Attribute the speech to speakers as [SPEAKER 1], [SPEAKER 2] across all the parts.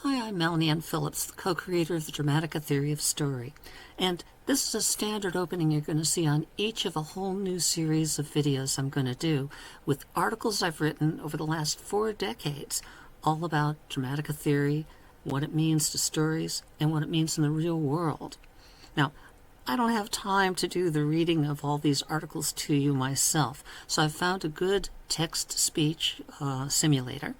[SPEAKER 1] Hi, I'm Melanie Ann Phillips, the co-creator of the Dramatica theory of story. And this is a standard opening you're going to see on each of a whole new series of videos I'm going to do with articles I've written over the last 4 decades, all about Dramatica theory, what it means to stories, and what it means in the real world. Now, I don't have time to do the reading of all these articles to you myself, so I've found a good text-to-speech simulator,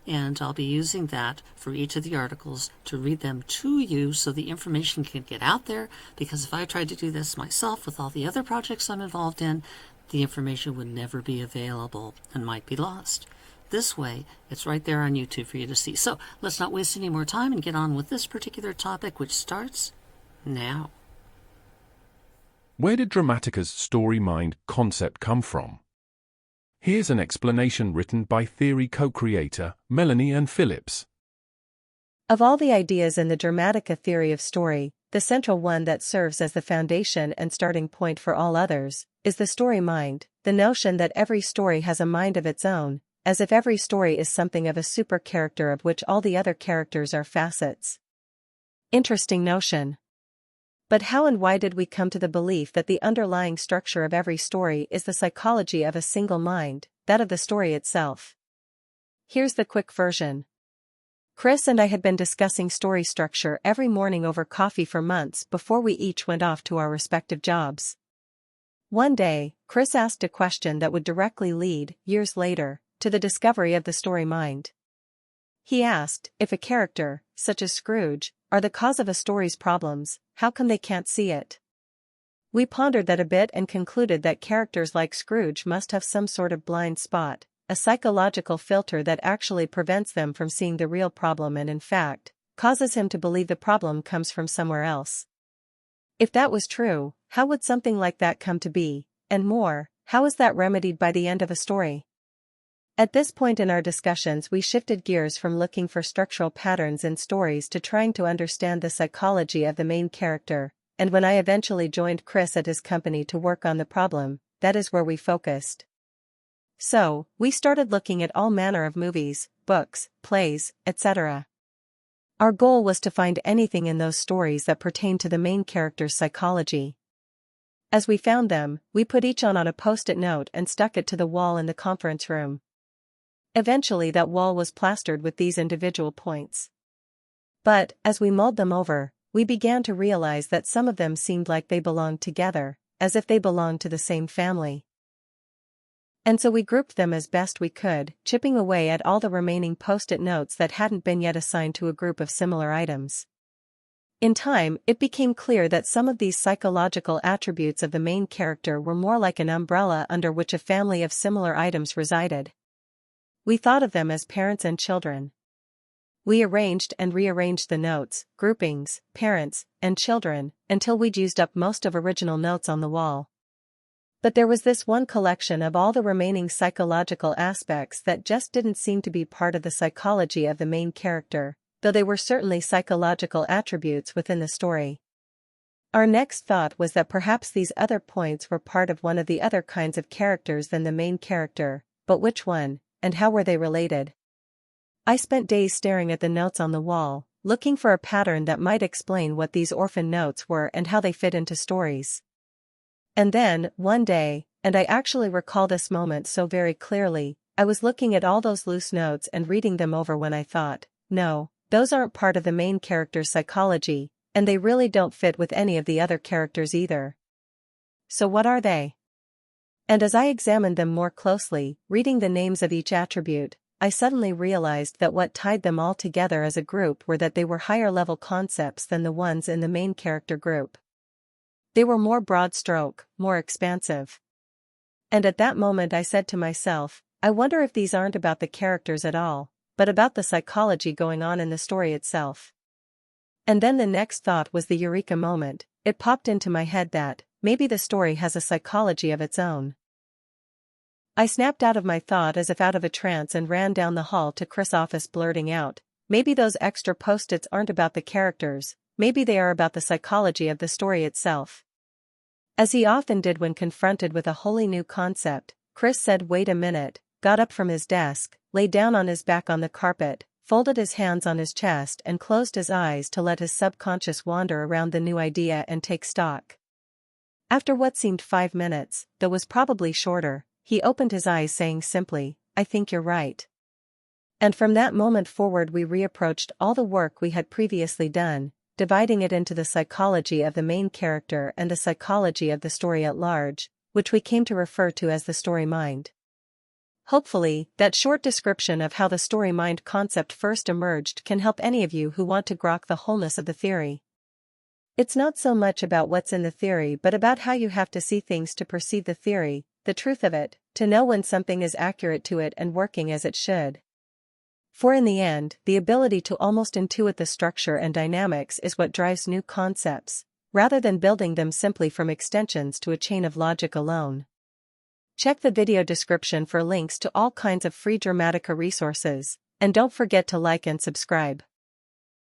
[SPEAKER 1] and I'll be using that for each of the articles to read them to you so the information can get out there, because if I tried to do this myself with all the other projects I'm involved in, the information would never be available and might be lost. This way, it's right there on YouTube for you to see. So let's not waste any more time and get on with this particular topic, which starts now.
[SPEAKER 2] Where did Dramatica's story mind concept come from? Here's an explanation written by theory co-creator Melanie Ann Phillips.
[SPEAKER 3] Of all the ideas in the Dramatica theory of story, the central one that serves as the foundation and starting point for all others is the story mind, the notion that every story has a mind of its own, as if every story is something of a super character of which all the other characters are facets. Interesting notion. But how and why did we come to the belief that the underlying structure of every story is the psychology of a single mind, that of the story itself? Here's the quick version. Chris and I had been discussing story structure every morning over coffee for months before we each went off to our respective jobs. One day, Chris asked a question that would directly lead, years later, to the discovery of the story mind. He asked, if a character, such as Scrooge, are the cause of a story's problems, how come they can't see it? We pondered that a bit and concluded that characters like Scrooge must have some sort of blind spot, a psychological filter that actually prevents them from seeing the real problem and in fact, causes him to believe the problem comes from somewhere else. If that was true, how would something like that come to be, and more, how is that remedied by the end of a story? At this point in our discussions we shifted gears from looking for structural patterns in stories to trying to understand the psychology of the main character, and when I eventually joined Chris at his company to work on the problem, that is where we focused. So, we started looking at all manner of movies, books, plays, etc. Our goal was to find anything in those stories that pertained to the main character's psychology. As we found them, we put each on a post-it note and stuck it to the wall in the conference room. Eventually that wall was plastered with these individual points. But, as we mulled them over, we began to realize that some of them seemed like they belonged together, as if they belonged to the same family. And so we grouped them as best we could, chipping away at all the remaining post-it notes that hadn't been yet assigned to a group of similar items. In time, it became clear that some of these psychological attributes of the main character were more like an umbrella under which a family of similar items resided. We thought of them as parents and children. We arranged and rearranged the notes, groupings, parents, and children, until we'd used up most of original notes on the wall. But there was this one collection of all the remaining psychological aspects that just didn't seem to be part of the psychology of the main character, though they were certainly psychological attributes within the story. Our next thought was that perhaps these other points were part of one of the other kinds of characters than the main character, but which one? And how were they related? I spent days staring at the notes on the wall, looking for a pattern that might explain what these orphan notes were and how they fit into stories. And then, one day, and I actually recall this moment so very clearly, I was looking at all those loose notes and reading them over when I thought, no, those aren't part of the main character's psychology, and they really don't fit with any of the other characters either. So what are they? And as I examined them more closely, reading the names of each attribute, I suddenly realized that what tied them all together as a group were that they were higher-level concepts than the ones in the main character group. They were more broad-stroke, more expansive. And at that moment I said to myself, I wonder if these aren't about the characters at all, but about the psychology going on in the story itself. And then the next thought was the eureka moment. It popped into my head that, maybe the story has a psychology of its own. I snapped out of my thought as if out of a trance and ran down the hall to Chris' office blurting out, maybe those extra post-its aren't about the characters, maybe they are about the psychology of the story itself. As he often did when confronted with a wholly new concept, Chris said wait a minute, got up from his desk, lay down on his back on the carpet, folded his hands on his chest and closed his eyes to let his subconscious wander around the new idea and take stock. After what seemed 5 minutes, though was probably shorter, he opened his eyes saying simply, "I think you're right." And from that moment forward we reapproached all the work we had previously done, dividing it into the psychology of the main character and the psychology of the story at large, which we came to refer to as the story mind. Hopefully, that short description of how the story mind concept first emerged can help any of you who want to grok the wholeness of the theory. It's not so much about what's in the theory but about how you have to see things to perceive the theory, the truth of it, to know when something is accurate to it and working as it should. For in the end, the ability to almost intuit the structure and dynamics is what drives new concepts, rather than building them simply from extensions to a chain of logic alone. Check the video description for links to all kinds of free Dramatica resources, and don't forget to like and subscribe.